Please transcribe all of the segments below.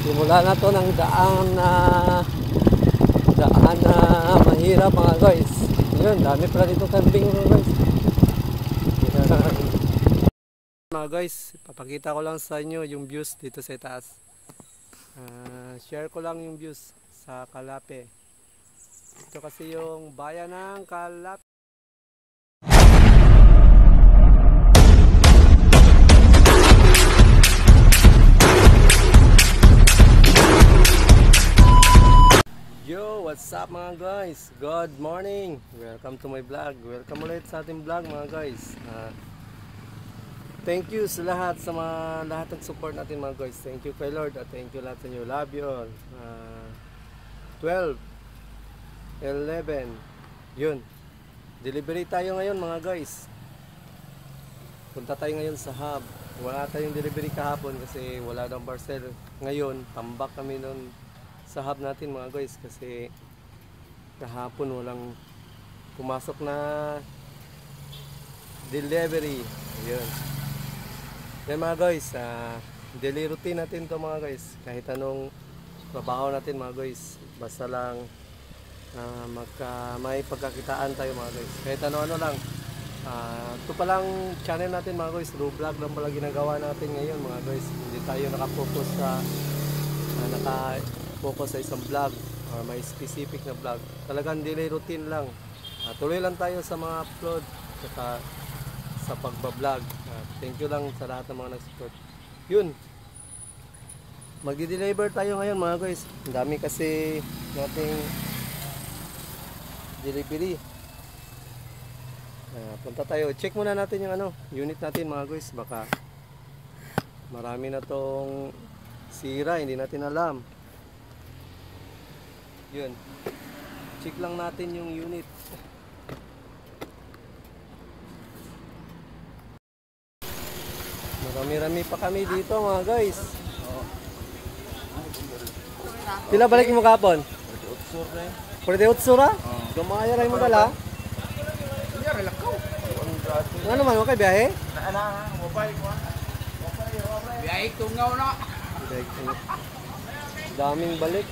simula na to ng daan na mahirap mga guys. Yun, dami pala dito kambing mga guys. Mga guys, papakita ko lang sa inyo yung views dito sa taas. Share ko lang yung views sa Calape. Ito kasi yung bayan ng Calape. Yo, what's up mga guys? Good morning! Welcome to my vlog. Welcome ulit sa ating vlog mga guys. Thank you sa lahat, lahat ng support natin mga guys. Thank you kay Lord at thank you lahat sa inyo. Love you all. 12, 11, yun. Delivery tayo ngayon mga guys. Punta tayo ngayon sa hub. Wala tayong delivery kahapon kasi wala daw parcel. Ngayon, tambak kami nun sa hub natin mga guys kasi kahapon walang pumasok na delivery. Yun. Then mga guys, daily routine natin to mga guys. Kahit anong trabaho natin mga guys, basta lang may pagkakitaan tayo mga guys. Kahit ano-ano lang. Ito palang channel natin mga guys, raw vlog lang pala ginagawa natin ngayon mga guys. Hindi tayo nakafocus sa isang vlog or may specific na vlog. Talagang daily routine lang. Tuloy lang tayo sa mga upload at sa pagbablog. Thank you lang sa lahat ng mga nag-support. Yun. Magdi-deliver tayo ngayon mga guys. Ang dami kasi nating delivery. Punta tayo. Check muna natin yung unit natin mga guys. Baka marami na tong sira, hindi natin alam. Yun. Check lang natin yung unit. Marami-rami pa kami dito mga guys. Pila balik mo kapon? 48 sura? Gamaya rin mo dala? Ano naman, okay biyahe? Biyahe tungaw na. Daming balik.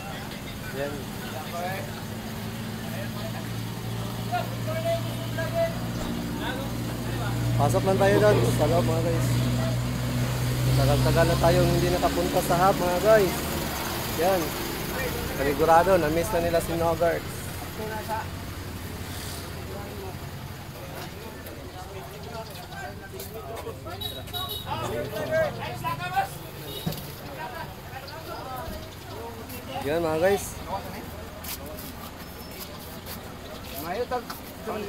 Yan. Pasok lang tayo doon sa loob mga guys. Tagal-tagal na tayong hindi nakapunta sa hub mga guys. Yan. Panigurado, na-miss na nila si Nogart. Yan mga guys. Mga yun kakong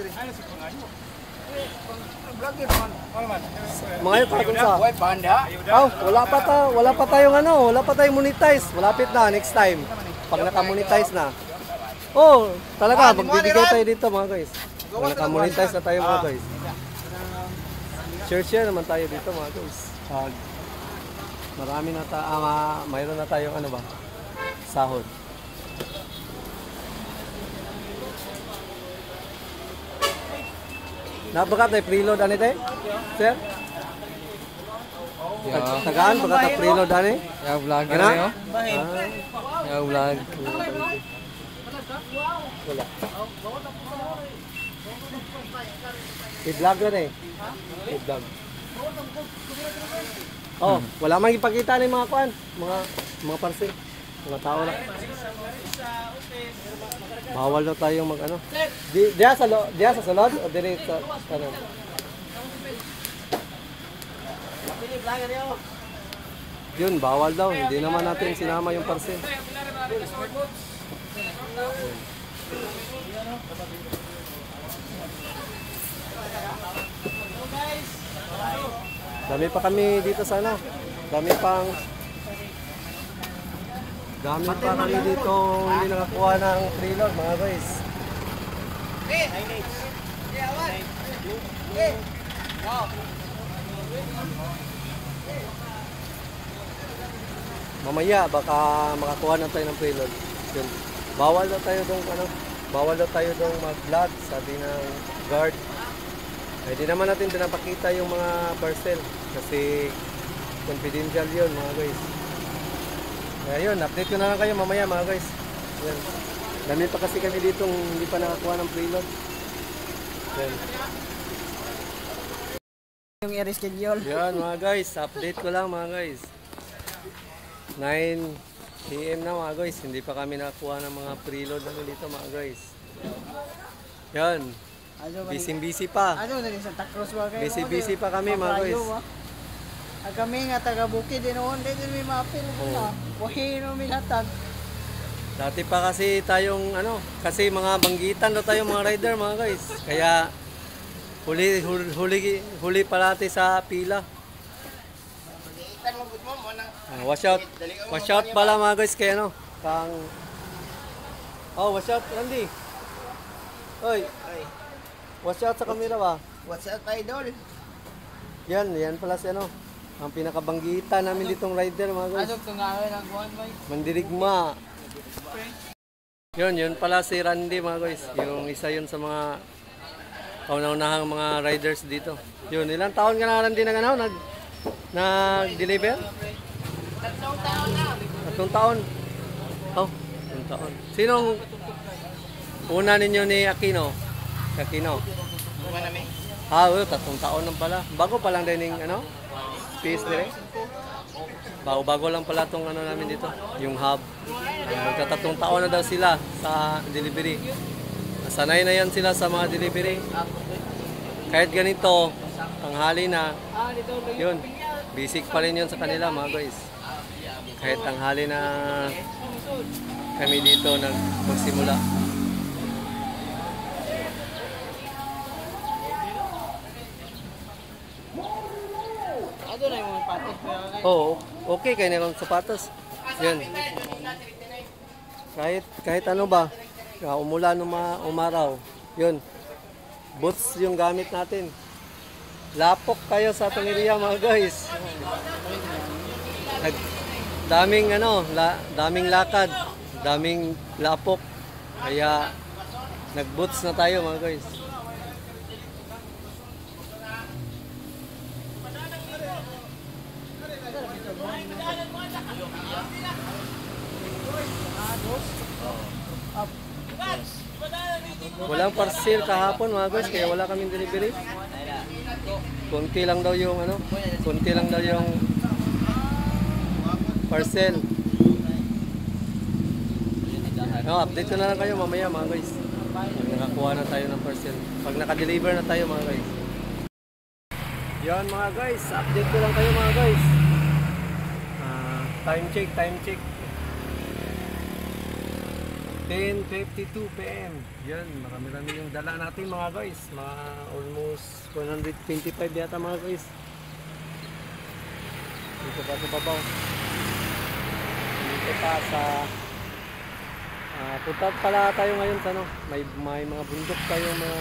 sa wala pa tayong monetize. Malapit na next time pag naka-monetize na. Oh, talaga magbibigay tayo dito mga guys. Pag naka-monetize na tayo mga guys. Share naman tayo dito mga guys. Marami na mayroon na tayong sahod. Nabakat na preload ani tay? Sir? Tagaan bagat na preload ani? Ya vlogger yo. Ya vlog. Wala. I-vlog na eh. I-vlog. Oh, wala mang ipakita ni mga kuan, mga parcel. Mga tao lang. Bawal na tayong diya sa salon o dire sa kanan. Yun, bawal daw. Hindi naman natin sinama yung parcel. Dami pa kami dito sana. Dami pa kami dito hindi nakakuha ng preload mga guys. Mamaya baka makakuha na tayo ng preload. Yun. Bawal na tayo dong mag-vlog, sabi ng guard. Hindi naman natin pinapakita yung mga parcel kasi confidential yun mga guys. Kaya yun, update ko na lang kayo mamaya mga guys. Yan. Dami pa kasi kami dito hindi pa nakakuha ng preload. Yan. Yung i-reschedule. Yan mga guys, update ko lang mga guys. 9 PM na mga guys, hindi pa kami nakakuha ng mga preload namin dito mga guys. Yan, busy pa. Ano na rin sa Tacros ba kayo? Busy pa kami mga guys. Ang kami nga taga Bukid din noon, din may mapil mo na. Wahino minatag. Dati pa kasi tayong kasi mga banggitan daw tayo mga rider mga guys. Kaya huli palati sa pila. Wash out pala mga guys kay wash out Randy. Oy. Wash out sa camera ba? What's up, idol? Yan pala si ang pinakabanggitan namin ditong rider mga guys. Ano tungawe ng buwan ba? Mandirigma. Yun pala si Randy mga guys. Yung isa yun sa mga kauna-unahang mga riders dito. Yun, ilang taon ka na Randy nag-deliver? 3 taon. Oh, 3 taon. Sinong una ninyo ni Aquino? Oo, 3 taon lang pala. Bago pa lang din yung PS dire. Bago lang pala itong namin dito, yung hub. Magta-3 taon na daw sila sa delivery. Sanay na yan sila sa mga delivery. Kahit ganito, tanghali na, yun, basic pa rin yun sa kanila mga guys. Kahit tanghali na kami dito magsimula. Ano na yung mga patos ko yan? Oo, okay kayo na yung sapatos. Yan. Kahit ano ba, umulan umaraw. Yun. Boots yung gamit natin. Lapok kayo sa Tongeria mga guys. Daming daming lakad, daming lapok. Kaya nag-boots na tayo mga guys. Walang parcel kahapon mga guys, kaya wala kaming delivery. Konti lang daw yung parcel. Update ko na lang kayo mamaya mga guys. Pag nakakuha na tayo ng parcel. Pag naka-deliver na tayo mga guys. Yan mga guys, update ko lang kayo mga guys. Time check. 10:52 PM. Yan, marami yung dala natin mga guys. Almost 125 yata mga guys. Dito pa sa babaw. Dito pa sa punta pala tayo ngayon sa may mga bundok tayong mga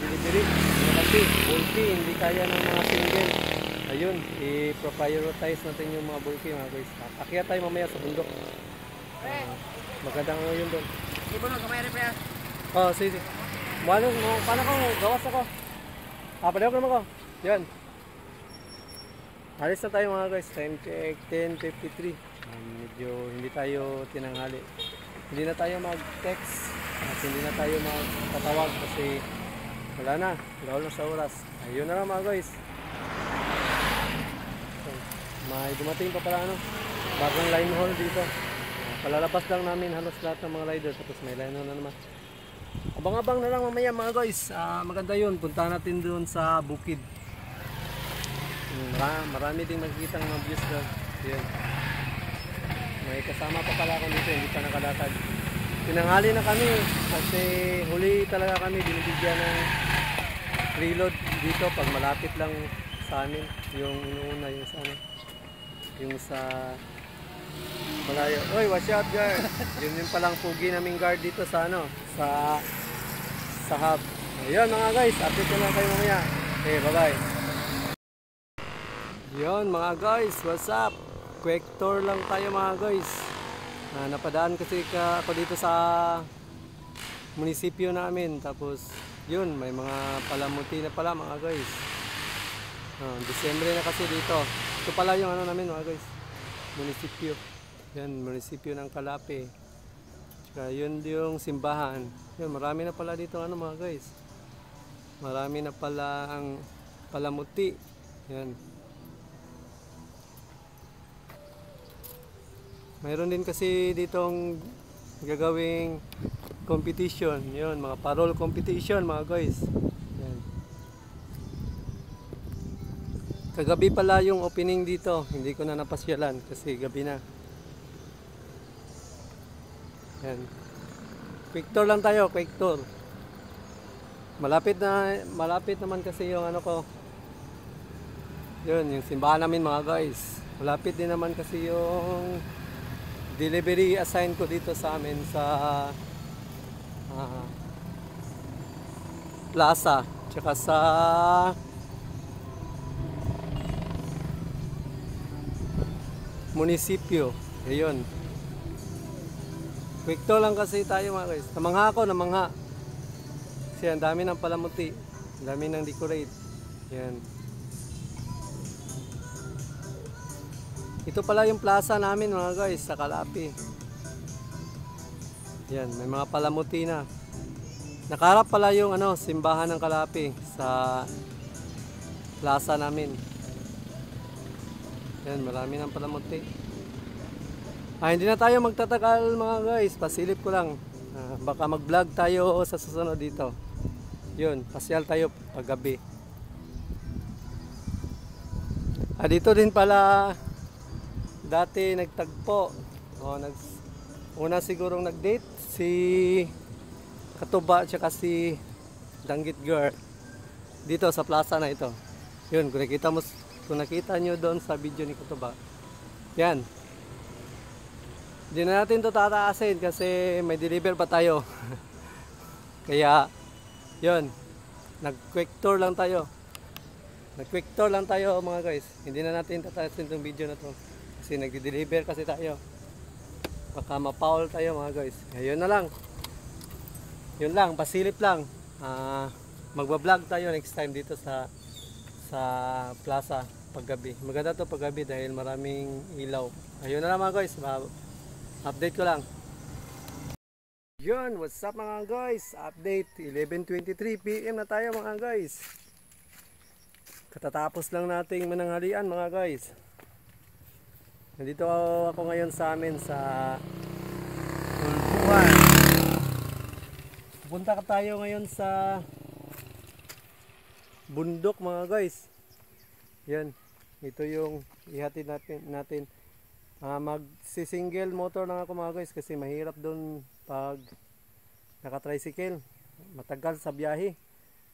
delivery. Kasi bulky, hindi kaya ng mga single. Ayun, i-prioritize natin yung mga bulky mga guys. Akyat tayo mamaya sa bundok. Magandang yun doon. Ibo na, kamay rin pa yan. Oh, sige. Paano ko, gawas ako. Pareho ko naman ko. Yan. Alis na tayo mga guys. Time check, 10:53. Medyo hindi tayo tinanghali. Hindi na tayo mag-text. At hindi na tayo magtatawag kasi wala na. Gawal na sa oras. Ayun na lang mga guys. May dumating pa pala bagong line haul dito. Palalabas lang namin halos lahat ng mga rider tapos may line haul na naman. Abang-abang na lang mamaya mga guys. Maganda yun. Punta natin doon sa bukid. Marami ding makikita ng mga views doon. Yun. May kasama pa pala ako dito. Hindi pa nakalatag. Tinanghali na kami kasi huli talaga kami binibigyan ng preload dito pag malapit lang sa amin. Yung inuuna yung sa malayo. Oy, watch out guard. Yun yung palang pugi naming guard dito sa sa hub. Ayun mga guys, update ko lang kayo mamaya. Okay, bye-bye. Yun mga guys, what's up? Quick tour lang tayo mga guys. Napadaan kasi ako dito sa munisipyo namin. Tapos yun, may mga palamuti na pala mga guys. Disyembre na kasi dito. Ito pala yung namin mga guys, munisipyo. Yan, munisipyo ng Calape. Tsaka yun yung simbahan. Yun, marami na pala dito ano mga guys. Marami na pala ang palamuti. Yan. Mayroon din kasi ditong gagawing competition. Yun, mga parol competition mga guys. Yan. Kagabi pala yung opening dito. Hindi ko na napasyalan kasi gabi na. Yan. Quick tour lang tayo, quick tour. Malapit naman kasi yung ano ko. Yun, yung simbahan namin mga guys. Malapit din naman kasi yung delivery assign ko dito sa amin sa plaza. Tsaka sa munisipyo. Ayun. Quick tour lang kasi tayo mga guys. Namangha ako, namangha. Kasi ang dami ng palamuti. Ang dami ng decorate. Yan. Ito pala yung plaza namin mga guys sa Calape. Yan, may mga palamuti na. Nakaharap pala yung ano, simbahan ng Calape sa plaza namin. Yan, marami ng palamuti. Hindi na tayo magtatagal mga guys. Pasilip ko lang. Baka mag-vlog tayo sa susunod dito. Yun, pasyal tayo paggabi. Dito din pala dati nagtagpo. Una sigurong nag-date si Katuba at saka si Danggit Girl. Dito sa plaza na ito. Yun, kung nakita nyo doon sa video ni Katuba. Yan. Hindi na natin ito tataasin kasi may deliver pa tayo. Kaya, yun. Nag-quick tour lang tayo. Nag-quick tour lang tayo mga guys. Hindi na natin tataasin itong video na to. Kasi nagdi-deliver kasi tayo. Baka ma-foul tayo mga guys. Ayun na lang. Yun lang, pasilip lang. Magbablog tayo next time dito sa plaza paggabi. Maganda to paggabi dahil maraming ilaw. Ayun na lang mga guys. Update ko lang. Yun, what's up mga guys? Update, 11:23 PM na tayo mga guys. Katatapos lang nating mananghalian mga guys. Nandito ako ngayon sa amin sa Tulpuan. Pupunta tayo ngayon sa bundok mga guys. Yan, ito yung ihatid natin. Magsi-single motor lang ako mga guys kasi mahirap doon pag naka-tricycle. Matagal sa biyahe.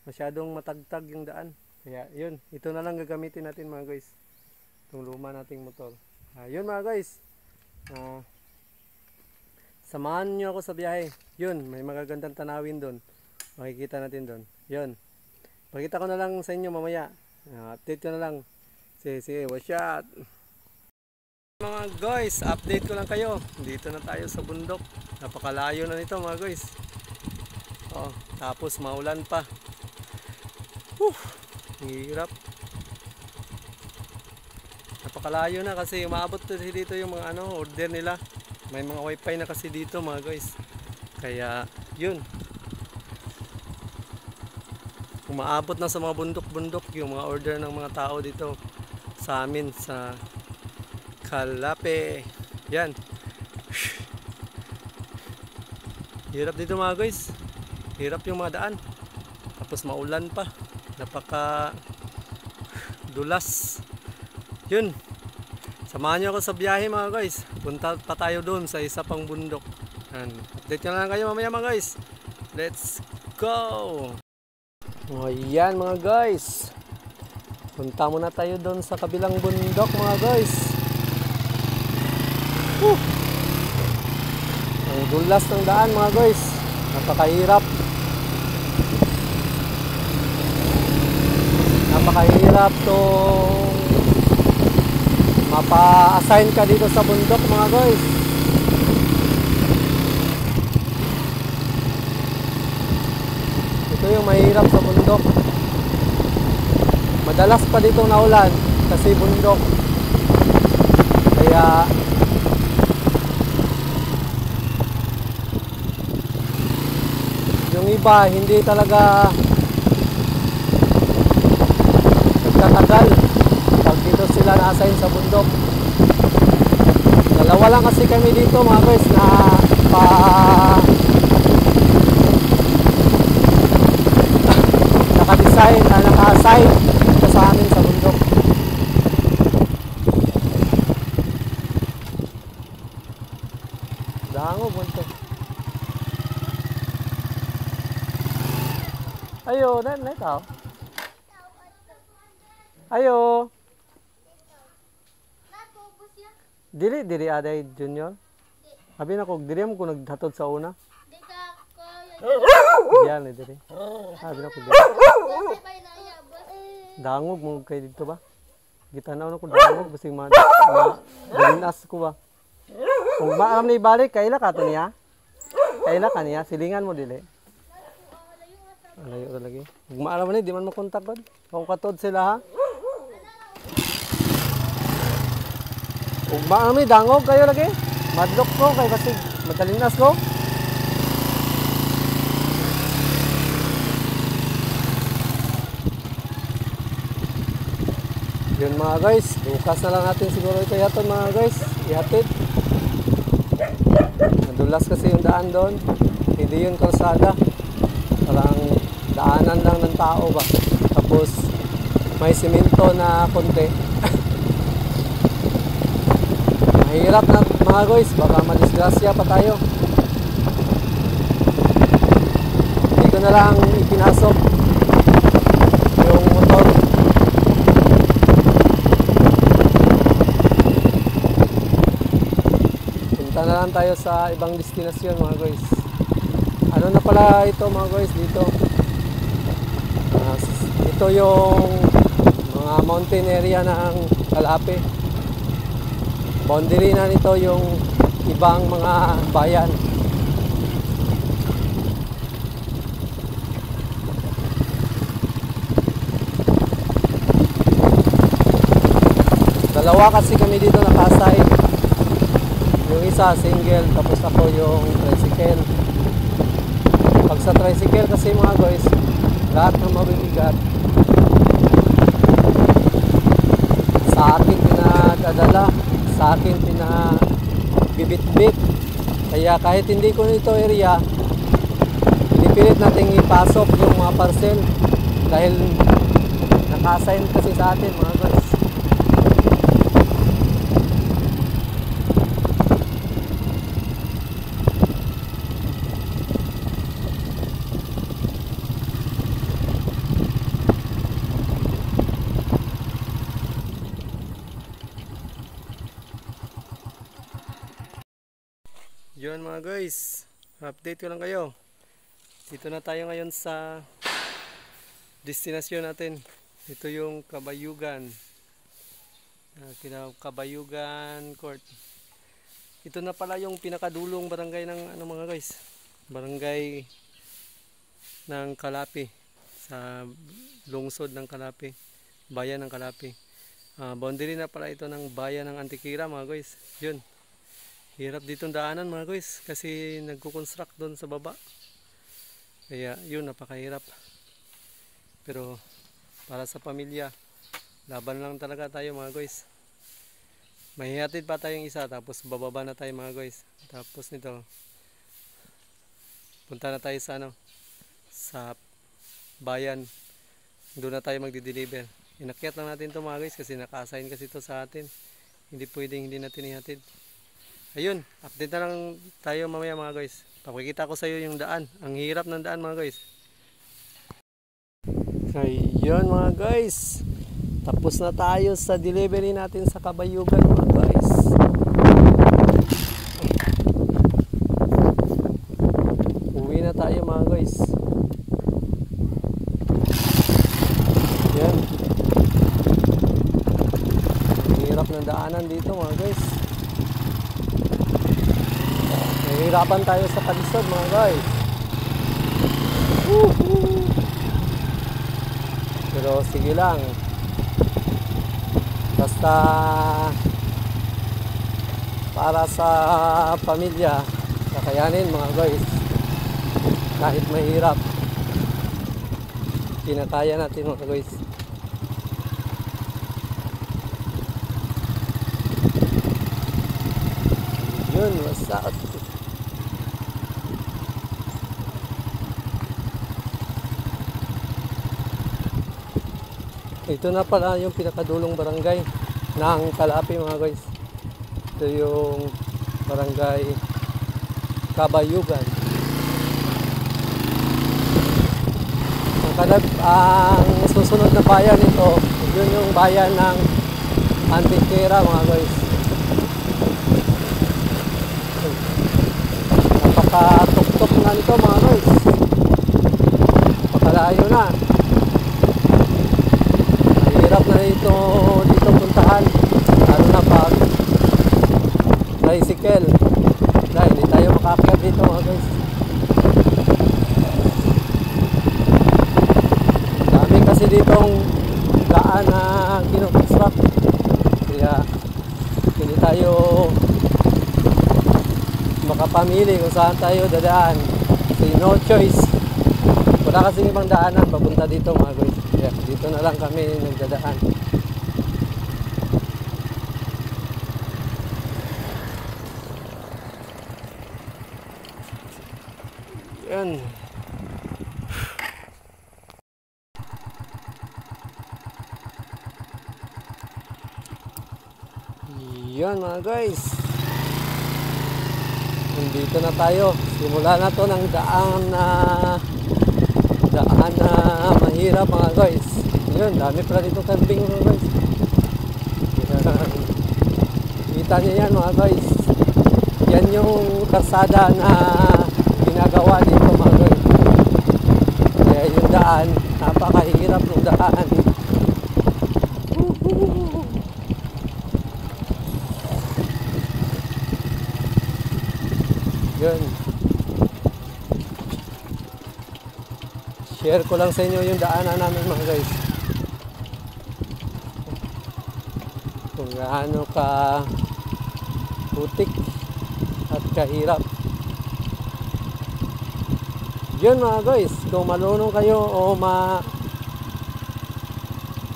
Masyadong matagtag yung daan. Kaya yun, ito na lang gagamitin natin mga guys. Itong luma nating motor. Yun mga guys. Samahan nyo ako sa biyahe. Yun, may magagandang tanawin doon. Makikita natin doon. Yun. Pakita ko na lang sa inyo mamaya. Update ko na lang. Sige, watch out. Mga guys, update ko lang kayo. Dito na tayo sa bundok. Napakalayo na nito mga guys. Tapos maulan pa. Hirap. Napakalayo na kasi umabot dito yung mga order nila. May mga wifi na kasi dito mga guys. Kaya yun. Umaabot na sa mga bundok-bundok yung mga order ng mga tao dito sa amin sa Calape. Yan. Hirap dito mga guys. Hirap yung mga daan. Tapos maulan pa. Napaka dulas. Yun. Samahan nyo ako sa biyahe mga guys. Punta pa tayo doon sa isa pang bundok. Yan. Update nyo lang kayo mamaya mga guys. Let's go! Ayan mga guys. Punta muna tayo doon sa kabilang bundok mga guys. Ang dulas ng daan mga guys. Napakahirap. Napakahirap tong mapa-assign ka dito sa bundok mga guys. Ito yung mahirap sa bundok. Madalas pa dito naulan kasi bundok. Kaya iba hindi talaga nagtatagal pag dito sila na-assign sa bundok. Dalawa lang kasi kami dito mga guys na naka-design na naka-assign dito sa amin sa bundok. Dango bunto. Ayo, na tao. Ayo. Dili aday junior. Abi na ko diri mo ko naghatod sa una. Diyan diri. Abi na ko diri. Dangog mo kay dito ba? Gitanaw na ko dangog basing dalinas ko ba. Kung maaram ni balik kaila ka to niya. Kaila ka niya silingan mo dili. Alayo ra lagi. Kung maaram ni di man mo kontak god. Kung katod sila ha. Kung maaram ni dangog kayo lagi. Madlok ko kay basig madalinas ko. Yun mga guys, bukas na lang natin siguro ito yaton mga guys, ihatid. Nadulas kasi yung daan doon, hindi yun kalsada. Parang daanan lang ng tao ba. Tapos may simento na konti. Mahirap na mga guys, baka madisgrasya pa tayo. Hindi ko na lang ipinasok yung motor. Punta na lang tayo sa ibang destinasyon mga guys. Ano na pala ito mga guys dito? Ito yung mga mountain area ng Calape. Boundary na nito yung ibang mga bayan. Dalawa kasi kami dito nakasay. Yung isa single, tapos ako yung tricycle. Pag sa tricycle kasi mga guys, lahat ng mabibigat sa akin pinadadala, sa akin pinabibit-bit. Kaya kahit hindi ko nito area, pinipilit natin ipasok yung mga parcel dahil naka-assign kasi sa atin mga guys. Yun mga guys, update ko lang kayo. Dito na tayo ngayon sa destinasyon natin. Ito yung Kabayugan. Kabayugan Court. Ito na pala yung pinakadulong barangay ng ano mga guys. Barangay ng Calape. Sa lungsod ng Calape. Bayan ng Calape. Boundary na pala ito ng bayan ng Antikira mga guys. Yun. Hirap ditong daanan mga guys kasi nagko-construct doon sa baba. Kaya yun, napakahirap. Pero para sa pamilya, laban lang talaga tayo mga guys. Mahihatid pa tayong isa tapos bababa na tayo mga guys. Tapos nito, punta na tayo sa sa bayan. Doon na tayo magdi-deliver. Inakyat lang natin to mga guys kasi naka-assign kasi to sa atin. Hindi pwedeng hindi natin ihatid. Ayun, update na lang tayo mamaya mga guys. Pakikita ko sa iyo yung daan. Ang hirap ng daan mga guys. Ayun mga guys. Tapos na tayo sa delivery natin sa Kabayugan mga guys. Uwi na tayo mga guys. Yan. Ang hirap ng daanan dito mga guys. Nahihirapan tayo sa kalisod mga guys. Pero sige lang. Basta para sa pamilya, kakayanin mga guys. Kahit mahirap. kinakaya natin mga guys. Yun, what's up? Ito na pala yung pinakadulong barangay ng Kalapi mga guys. Ito yung barangay Kabayugan. Ang susunod na bayan nito, yun yung bayan ng Antiquera mga guys. Napakatuktok na nito mga guys. Napakalayo na. Mahirap na dito puntahan. Lalo na pag tricycle. Dahil hindi tayo makaakyat dito mga guys. Dami kasi ditong daan na kinoconstruct. Kaya hindi tayo makapamili kung saan tayo dadaan. Kasi no choice. Wala kasing ibang daanan papunta dito mga guys. Kaya dito na lang kami nagdadaan. Yan. Yan mga guys. Nandito na tayo. Simula na to ng daan na mahirap mga guys. Yun, dami pala dito kambing mga guys. Yan. Kita niyo yan mga guys. Yan yung kalsada na ginagawa dito mga guys. Kaya yung daan, napakahirap ng daan. Yun. Share ko lang sa inyo yung daanan namin mga guys. Kung gaano ka putik at kahirap. Yun mga guys, kung marunong kayo o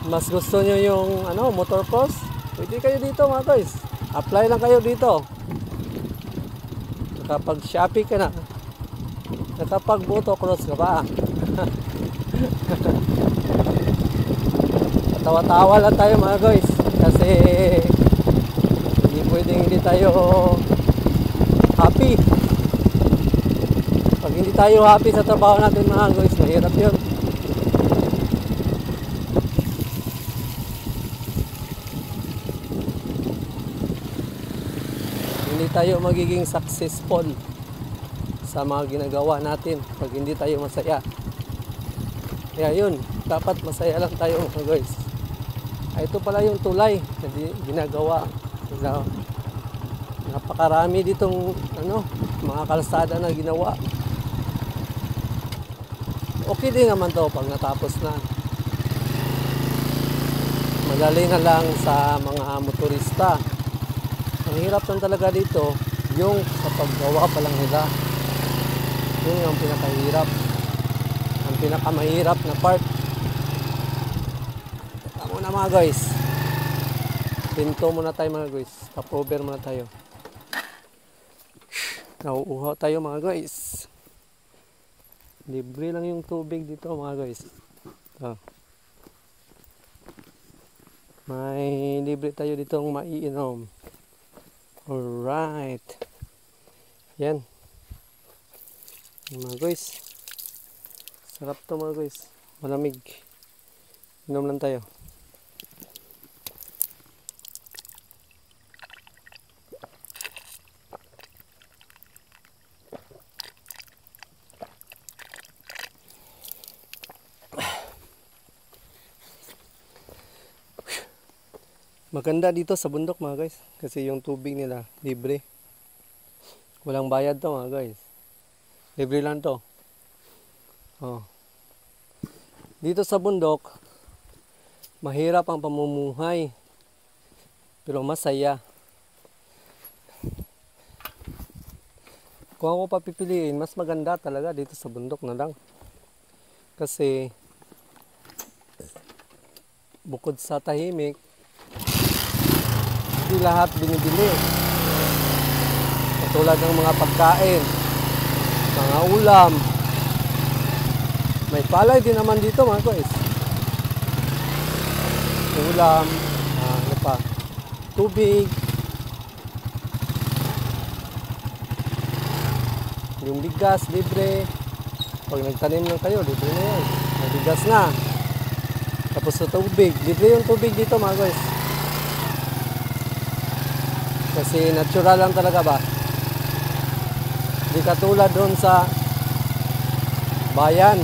mas gusto nyo yung motocross, pwede kayo dito mga guys. Apply lang kayo dito. Kapag Shopee ka na, kapag motocross ka pa. Tawa-tawa lang tayo mga guys. Kasi hindi pwedeng hindi tayo happy. Pag hindi tayo happy sa trabaho natin mga guys, mahirap yun. Hindi tayo magiging successful sa mga ginagawa natin pag hindi tayo masaya. Kaya yun, dapat masaya lang tayo mga guys. Ito pala yung tulay na ginagawa. Napakarami ditong mga kalsada na ginawa. Okay din naman to pag natapos na. Madali na lang sa mga motorista. Ang hirap lang talaga dito yung sa paggawa pa lang nila. Yun ang pinakahirap. Ang pinakamahirap na part. Tama na mga guys. Pinto muna tayo mga guys. Top over muna tayo. Nauuhaw tayo mga guys. Libre lang yung tubig dito mga guys. May libre tayo ditong maiinom. Alright. Yan. Mga guys. Sarap to mga guys. Malamig. Inom lang tayo. Maganda dito sa bundok mga guys. Kasi yung tubig nila libre. Walang bayad to mga guys. Libre lang to. Dito sa bundok, mahirap ang pamumuhay. Pero masaya. Kung ako papipiliin, mas maganda talaga dito sa bundok na lang. Kasi bukod sa tahimik, hindi lahat binibili. Katulad ng mga pagkain, mga ulam. May palay din naman dito mga guys. Ulam, ano pa, tubig. Yung bigas, libre. Pag nagtanim lang kayo, libre na yan. May bigas na. Tapos sa tubig, libre yung tubig dito mga guys. Kasi natural lang talaga ba. Hindi katulad doon sa bayan.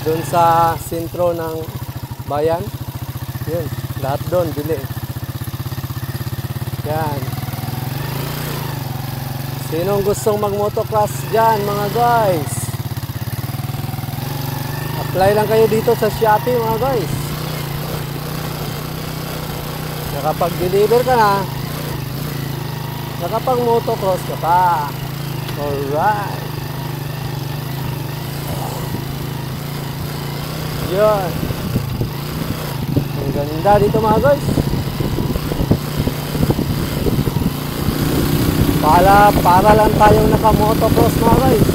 Doon sa sentro ng bayan. Yun, lahat doon, bili. Yan. Sinong gustong mag-motocross dyan mga guys? Apply lang kayo dito sa Shopee mga guys. Nakapag-deliver ka na, nakapag-motocross ka pa. Alright. Yun. Ang ganda dito mga guys. Para lang tayong naka-motocross mga guys.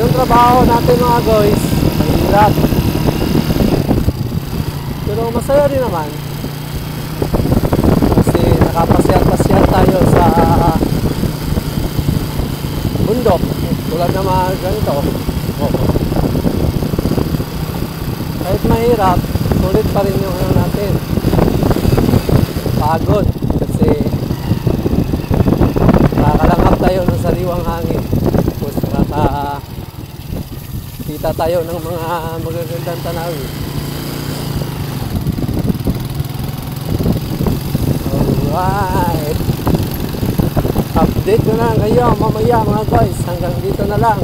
Yung trabaho natin mga guys, mahirap. Pero masaya rin naman. Kasi nakapasyal-pasyal tayo sa bundok. Tulad na mga ganito. Kahit mahirap, sulit pa rin yung ano natin. Pagod. Kasi nakakalangap tayo ng sariwang hangin. Tapos kita tayo ng mga magagandang tanawin. Alright. Update ko na ngayon mamaya mga guys. Hanggang dito na lang.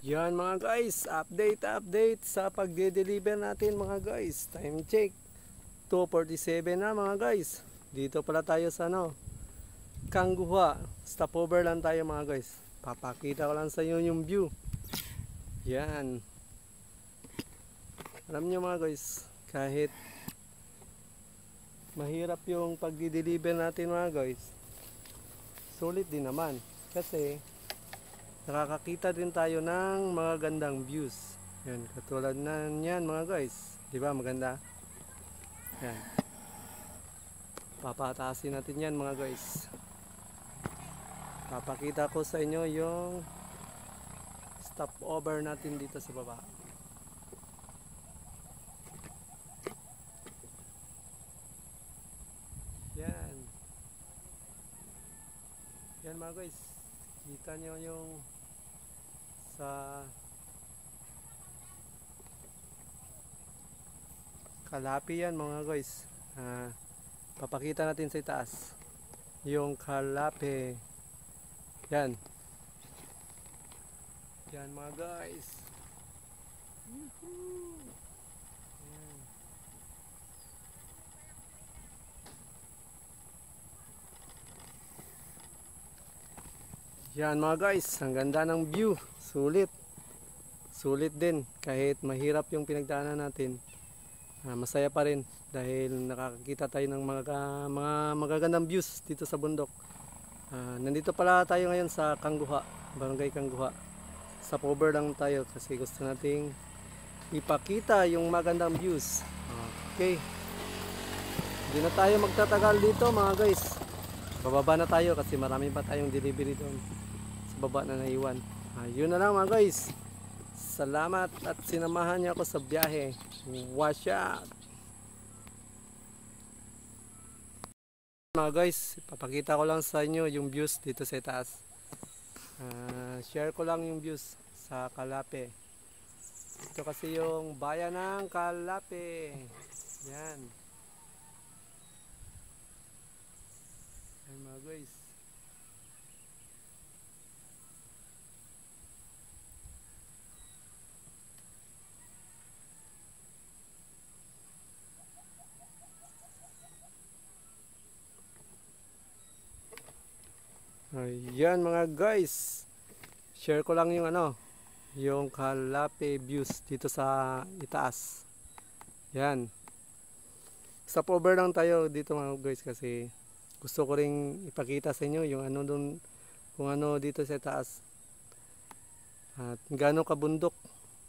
Yan mga guys. Update sa pagde-deliver natin mga guys. Time check. 2:47 na mga guys. Dito pala tayo sa Kangguha. Stopover lang tayo mga guys. Papakita ko lang sa inyo yung view. Yan. Alam nyo mga guys, kahit mahirap yung pag-deliver natin mga guys, sulit din naman. Kasi nakakakita din tayo ng mga gandang views. Yan, katulad na yan mga guys. Diba maganda? Yan. Papataasin natin yan mga guys. Papakita ko sa inyo yung stopover natin dito sa baba. Yan. Yan mga guys. Kita nyo yung sa Kalapi yan mga guys. Papakita natin sa itaas yung Kalapi. Yan. Yan mga guys. Yan. Yan mga guys, ang ganda ng view. Sulit. Sulit din kahit mahirap yung pinagdaanan natin. Masaya pa rin dahil nakakita tayo ng mga magagandang views dito sa bundok. Nandito pala tayo ngayon sa Kangguha, Barangay Kangguha. Stopover lang tayo kasi gusto nating ipakita yung magandang views. Okay. Hindi na tayo magtatagal dito mga guys. Bababa na tayo kasi marami pa tayong delivery doon sa baba na naiwan. Yun na lang mga guys. Salamat at sinamahan niyo ako sa biyahe. Watch out! Mga guys, papakita ko lang sa inyo yung views dito sa itaas. Share ko lang yung views sa Kalapi. Ito kasi yung bayan ng Kalapi. Yan. Yan mga guys. Ayan mga guys. Share ko lang yung yung Calape views dito sa itaas. Yan. Stop over lang tayo dito mga guys kasi gusto ko ring ipakita sa inyo yung doon, kung dito sa itaas. At gaano kabundok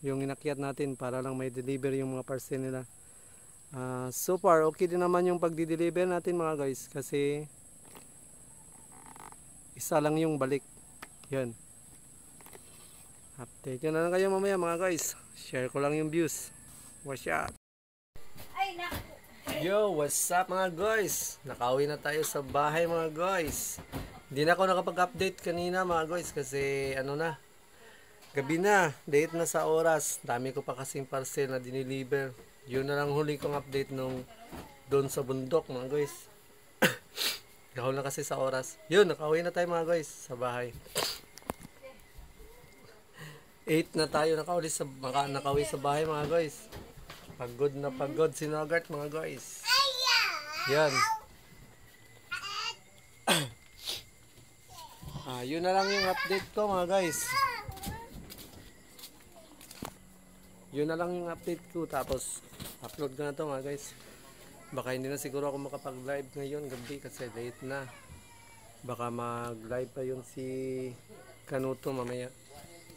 yung inakyat natin para lang may deliver yung mga parcel nila. So far okay din naman yung pagdi-deliver natin mga guys kasi isa lang yung balik. Yan. Update nyo na lang kayo mamaya mga guys. Share ko lang yung views. What's up? Yo, what's up mga guys? Nakauwi na tayo sa bahay mga guys. Hindi na ako nakapag-update kanina mga guys kasi gabi na, late na sa oras. Dami ko pa kasing parcel na diniliver. Yun na lang huli kong update nung doon sa bundok mga guys. Gahol na kasi sa oras. Yun, nakauwi na tayo mga guys sa bahay. 8 na tayo nakauwi sa bahay mga guys. Pagod na pagod si Nogart mga guys. Yan. Yun na lang yung update ko mga guys. Yun na lang yung update ko. Tapos upload ko na to mga guys. Baka hindi na siguro ako makapag-live ngayon gabi kasi late na. Baka mag-live pa yun si Kanuto mamaya.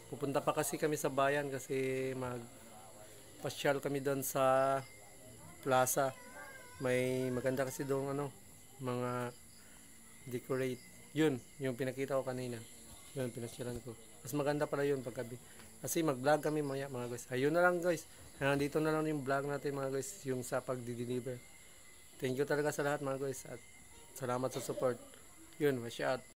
Pupunta pa kasi kami sa bayan kasi mag-pasyal kami doon sa plaza. May maganda kasi doon mga decorate. Yun, yung pinakita ko kanina. Yun, pinasyalan ko. Mas maganda pala yun paggabi. Kasi mag-vlog kami maya mga guys. Ayun na lang guys. Dito na lang yung vlog natin mga guys. Yung sa pag-deliver. Thank you talaga sa lahat mga guys. At salamat sa support. Yun, masyad.